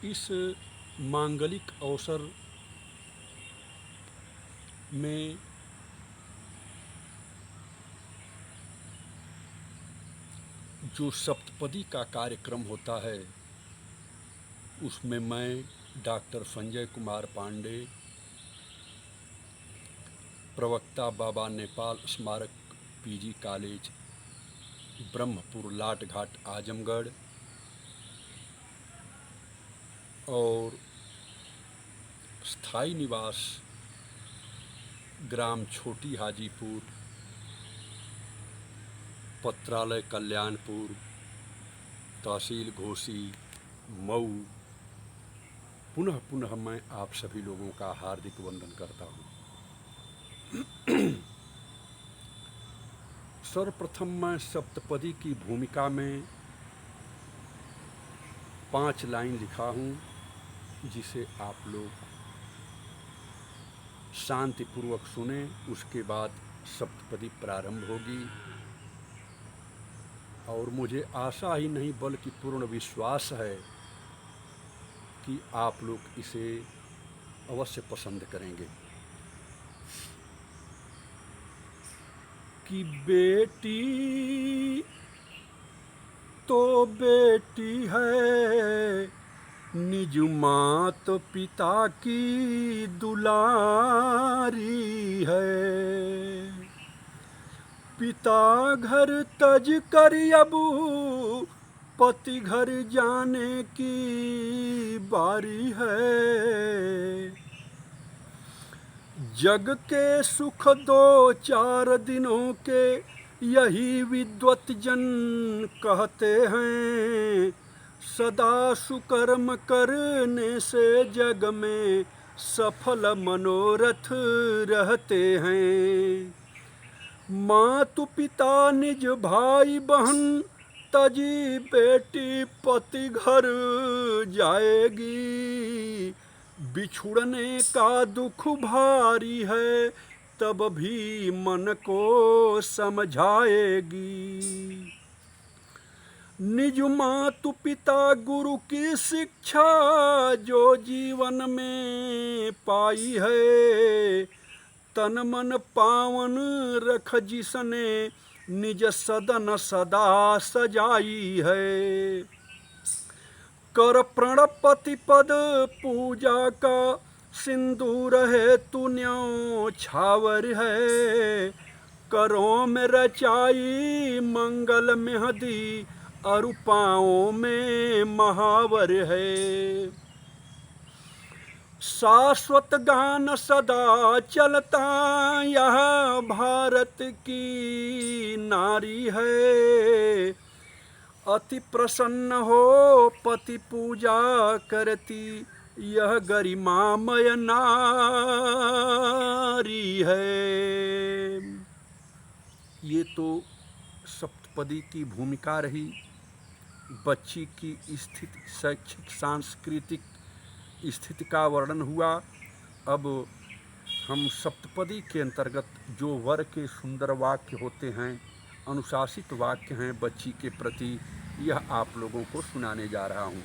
इस मांगलिक अवसर में जो सप्तपदी का कार्यक्रम होता है उसमें मैं डॉक्टर संजय कुमार पांडे, प्रवक्ता बाबा नेपाल स्मारक पीजी कॉलेज ब्रह्मपुर लाट घाट आजमगढ़ और स्थायी निवास ग्राम छोटी हाजीपुर, पत्रालय कल्याणपुर, तहसील घोसी, मऊ, पुनः पुनः मैं आप सभी लोगों का हार्दिक वंदन करता हूँ। सर्वप्रथम मैं सप्तपदी की भूमिका में 5 लाइन लिखा हूँ, जिसे आप लोग शांतिपूर्वक सुने। उसके बाद सप्तपदी प्रारंभ होगी और मुझे आशा ही नहीं बल्कि पूर्ण विश्वास है कि आप लोग इसे अवश्य पसंद करेंगे। कि बेटी तो बेटी है, निज मात पिता की दुलारी है। पिता घर तज कर अबू पति घर जाने की बारी है। जग के सुख 2-4 दिनों के यही विद्वत जन कहते हैं। सदा सुकर्म करने से जग में सफल मनोरथ रहते हैं। मातु पिता निज भाई बहन तजी बेटी पति घर जाएगी। बिछुड़ने का दुख भारी है तब भी मन को समझाएगी। निज मातु पिता गुरु की शिक्षा जो जीवन में पाई है। तन मन पावन रख जिसने निज सदन सदा सजाई है। कर प्रणपति पद पूजा का सिंदूर है तू न्यों छावर है। करों में रचाई मंगल मेहदी अरु पाँवों में महावर है। शाश्वत गान सदा चलता यह भारत की नारी है। अति प्रसन्न हो पति पूजा करती यह गरिमामय नारी है। ये तो सप्तपदी की भूमिका रही। बच्ची की स्थिति, शैक्षिक सांस्कृतिक स्थिति का वर्णन हुआ। अब हम सप्तपदी के अंतर्गत जो वर के सुंदर वाक्य होते हैं, अनुशासित वाक्य हैं बच्ची के प्रति, यह आप लोगों को सुनाने जा रहा हूँ।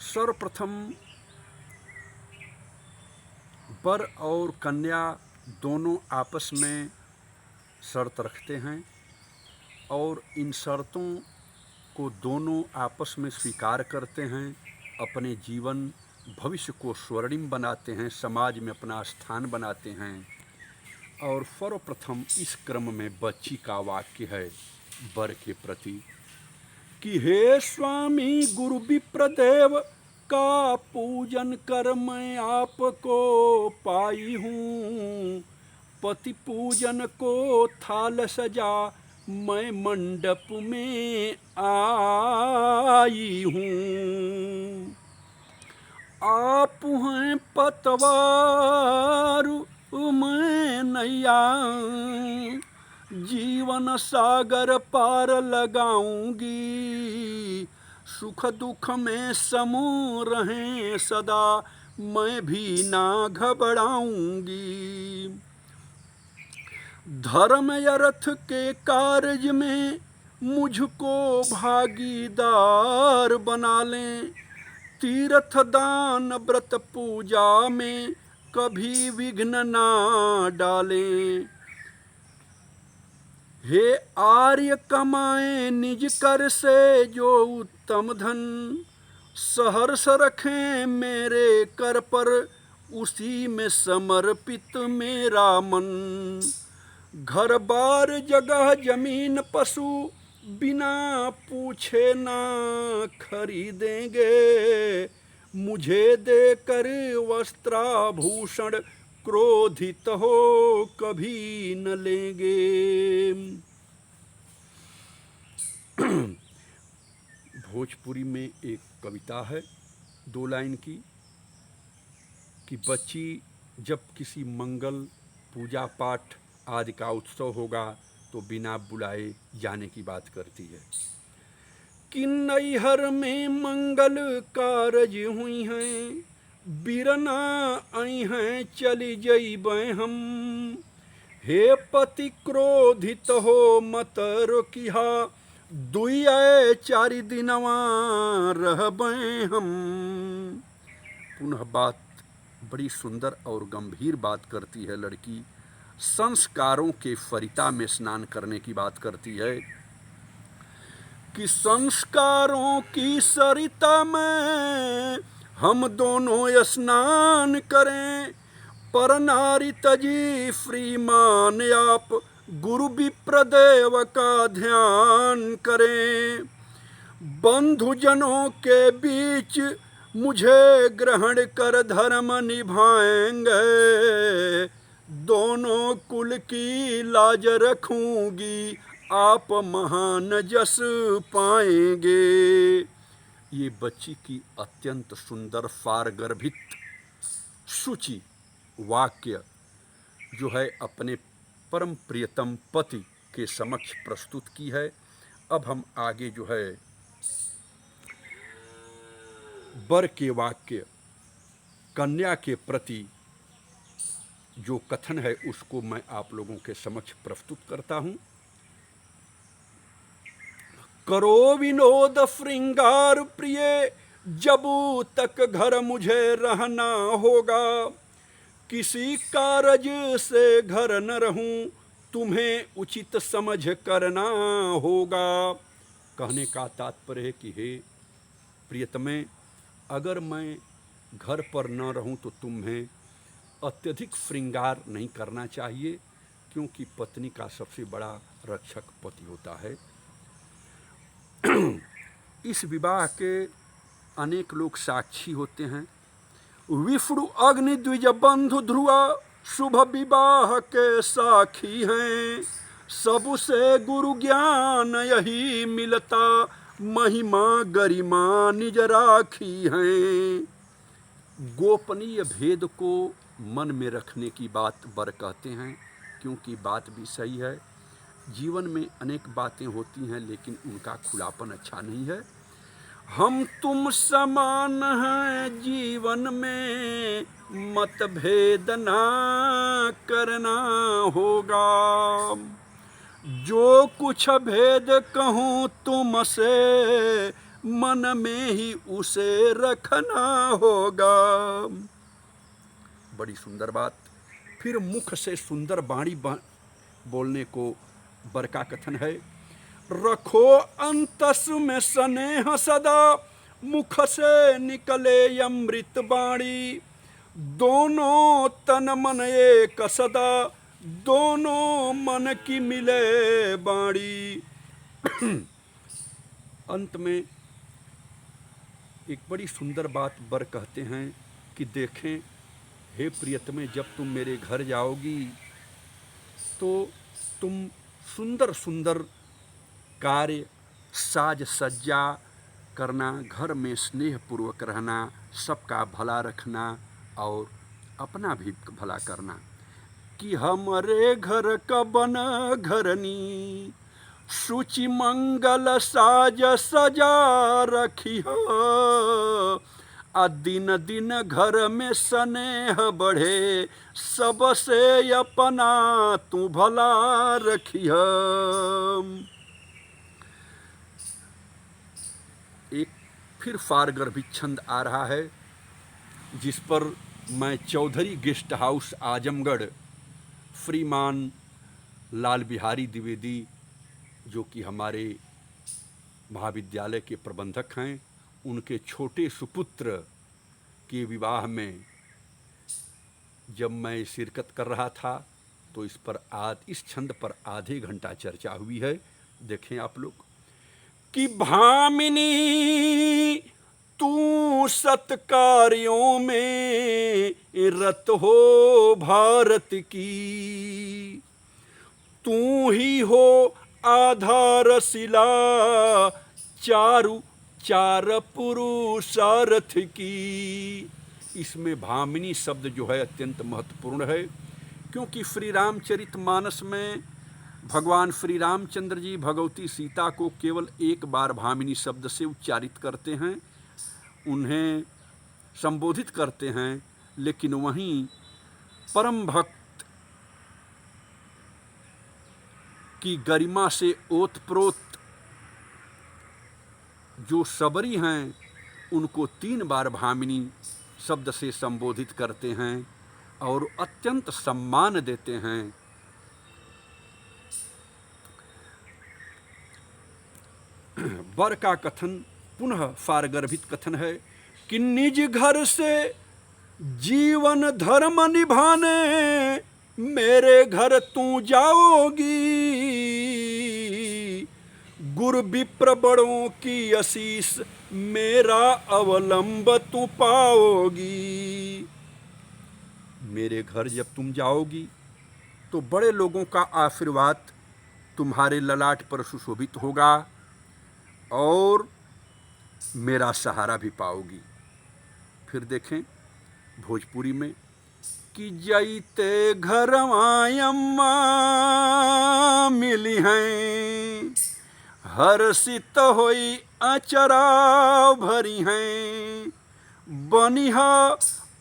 सर्वप्रथम वर और कन्या दोनों आपस में शर्त रखते हैं और इन शर्तों को दोनों आपस में स्वीकार करते हैं। अपने जीवन भविष्य को स्वर्णिम बनाते हैं, समाज में अपना स्थान बनाते हैं। और सर्वप्रथम इस क्रम में बच्ची का वाक्य है वर के प्रति कि हे स्वामी गुरु विप्रदेव का पूजन कर मैं आपको पाई हूँ। पति पूजन को थाल सजा मैं मंडप में आई हूँ। आप हैं पतवार मैं नैया, जीवन सागर पार लगाऊंगी। सुख दुख में समूह रहें सदा मैं भी ना घबराऊंगी। धर्म अर्थ के कार्य में मुझको भागीदार बना लें, तीर्थ दान व्रत पूजा में कभी विघ्न ना डालें। हे आर्य कमाए निज कर से जो उत्तम धन, सहर्ष रखें मेरे कर पर उसी में समर्पित मेरा मन। घर बार जगह जमीन पशु बिना पूछे ना खरीदेंगे, मुझे देकर वस्त्राभूषण क्रोधित हो कभी न लेंगे। भोजपुरी में एक कविता है 2 लाइन की कि बच्ची जब किसी मंगल पूजा पाठ आदि का उत्सव होगा तो बिना बुलाए जाने की बात करती है कि नैहर में मंगल कारज हुई हैं, बिरना आई हैं चली जइबे हम। हे पति क्रोधित हो मत रोकिहा, 2-4 दिनवा रहबे हम। पुनः बात बड़ी सुंदर और गंभीर बात करती है लड़की, संस्कारों के फरिता में स्नान करने की बात करती है कि संस्कारों की सरिता में हम दोनों स्नान करें, पर नारी तजी श्रीमान आप गुरु विप्रदेव का ध्यान करें। बंधुजनों के बीच मुझे ग्रहण कर धर्म निभाएंगे, दोनों कुल की लाज रखूंगी आप महान जस पाएंगे। ये बच्ची की अत्यंत सुंदर फारगर्भित शुचि वाक्य जो है अपने परम प्रियतम पति के समक्ष प्रस्तुत की है। अब हम आगे जो है वर के वाक्य कन्या के प्रति जो कथन है उसको मैं आप लोगों के समक्ष प्रस्तुत करता हूँ। करो विनोद श्रृंगार प्रिय, जबू तक घर मुझे रहना होगा, किसी कारज से घर न रहूं तुम्हें उचित समझ करना होगा। कहने का तात्पर्य है कि हे प्रियतमे, अगर मैं घर पर न रहूं तो तुम्हें अत्यधिक श्रृंगार नहीं करना चाहिए, क्योंकि पत्नी का सबसे बड़ा रक्षक पति होता है। इस विवाह के अनेक लोग साक्षी होते हैं। विष्णु अग्नि द्विज बंधु ध्रुवा शुभ विवाह के साखी हैं, सबसे गुरु ज्ञान यही मिलता महिमा गरिमा निज राखी हैं। गोपनीय भेद को मन में रखने की बात वर कहते हैं, क्योंकि बात भी सही है। जीवन में अनेक बातें होती हैं लेकिन उनका खुलापन अच्छा नहीं है। हम तुम समान हैं जीवन में, मतभेद ना करना होगा, जो कुछ भेद कहूँ तुमसे मन में ही उसे रखना होगा। बड़ी सुंदर बात। फिर मुख से सुंदर वाणी बोलने को वर का कथन है। रखो अंतस में स्नेह सदा, मुख से निकले अमृत वाणी, दोनों तन मन एक सदा, दोनों मन की मिले वाणी। अंत में एक बड़ी सुंदर बात वर कहते हैं कि देखें हे प्रियतमे, जब तुम मेरे घर जाओगी तो तुम सुंदर सुंदर कार्य साज सज्जा करना, घर में स्नेह पूर्वक रहना, सबका भला रखना और अपना भी भला करना। कि हमारे घर का बना घरनी, शुचि मंगल साज सजा रखी हो, दिन दिन घर में स्नेह बढ़े, सबसे अपना तू भला रखिय। एक फिर फारगर्भित छंद आ रहा है, जिस पर मैं चौधरी गेस्ट हाउस आजमगढ़ श्रीमान लाल बिहारी द्विवेदी, जो कि हमारे महाविद्यालय के प्रबंधक हैं, उनके छोटे सुपुत्र के विवाह में जब मैं शिरकत कर रहा था, तो इस छंद पर आधे घंटा चर्चा हुई है। देखें आप लोग कि भामिनी तू सत्कार्यों में रत हो भारत की, तू ही हो आधार शिला चारु चार पुरुषार्थ की। इसमें भामिनी शब्द जो है अत्यंत महत्वपूर्ण है, क्योंकि श्री रामचरितमानस में भगवान श्री रामचंद्र जी भगवती सीता को केवल एक बार भामिनी शब्द से उच्चारित करते हैं, उन्हें संबोधित करते हैं, लेकिन वहीं परम भक्त की गरिमा से ओतप्रोत जो सबरी हैं, उनको 3 बार भामिनी शब्द से संबोधित करते हैं और अत्यंत सम्मान देते हैं। वर का कथन पुनः फारगर्भित कथन है कि निज घर से जीवन धर्म निभाने मेरे घर तू जाओगी, गुरु विप्र बड़ों की आशीष मेरा अवलंब तू पाओगी। मेरे घर जब तुम जाओगी तो बड़े लोगों का आशीर्वाद तुम्हारे ललाट पर सुशोभित होगा और मेरा सहारा भी पाओगी। फिर देखें भोजपुरी में कि जईते घर अम्मा मिली हैं, हर्षित होई अचरा भरी हैं, बनिहा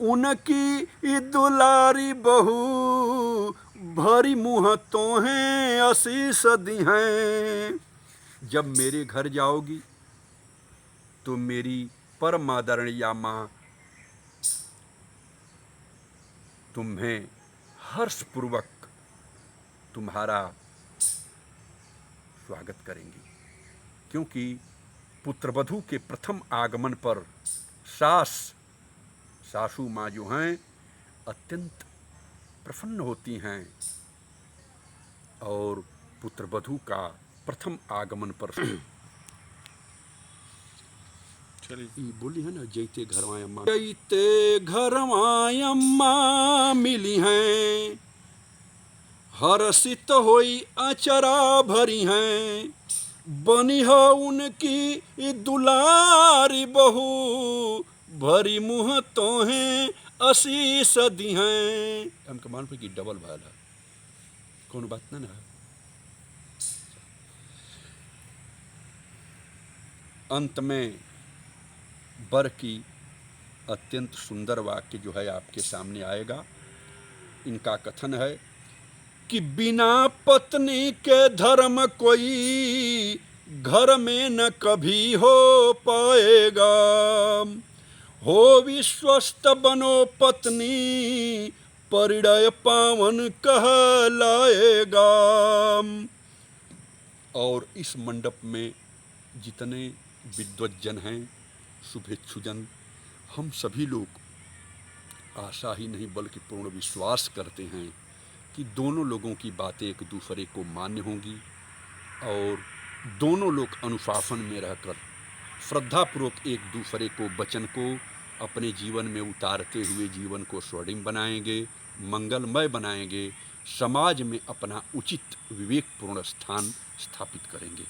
उनकी दुलारी बहू भरी मुँह तो हैं आशीष दी हैं। जब मेरे घर जाओगी तो मेरी परम आदरणीय माँ तुम्हें हर्षपूर्वक तुम्हारा स्वागत करेंगी, क्योंकि पुत्रवधू के प्रथम आगमन पर सासू माँ जो हैं अत्यंत प्रसन्न होती हैं और पुत्रवधू का प्रथम आगमन पर बोली है ना, जैते घरवां अम्मा, जैते घरवां अम्मा मिली हैं, हर्षित होई अचरा भरी हैं, बनी हो उनकी दुलारी बहू भरी मुँह तो हैं आशीष दी हैं। हमके मान पे कि डबल भाल है, कौन बात ना। अंत में वर की अत्यंत सुंदर वाक्य जो है आपके सामने आएगा। इनका कथन है कि बिना पत्नी के धर्म कोई घर में न कभी हो पाएगा, हो विश्वस्त बनो पत्नी परिणय पावन कहलाएगा। और इस मंडप में जितने विद्वज्जन हैं, शुभेच्छुजन, हम सभी लोग आशा ही नहीं बल्कि पूर्ण विश्वास करते हैं कि दोनों लोगों की बातें एक दूसरे को मान्य होंगी और दोनों लोग अनुशासन में रहकर श्रद्धापूर्वक एक दूसरे को वचन को अपने जीवन में उतारते हुए जीवन को स्वर्णिम बनाएंगे, मंगलमय बनाएंगे, समाज में अपना उचित विवेकपूर्ण स्थान स्थापित करेंगे।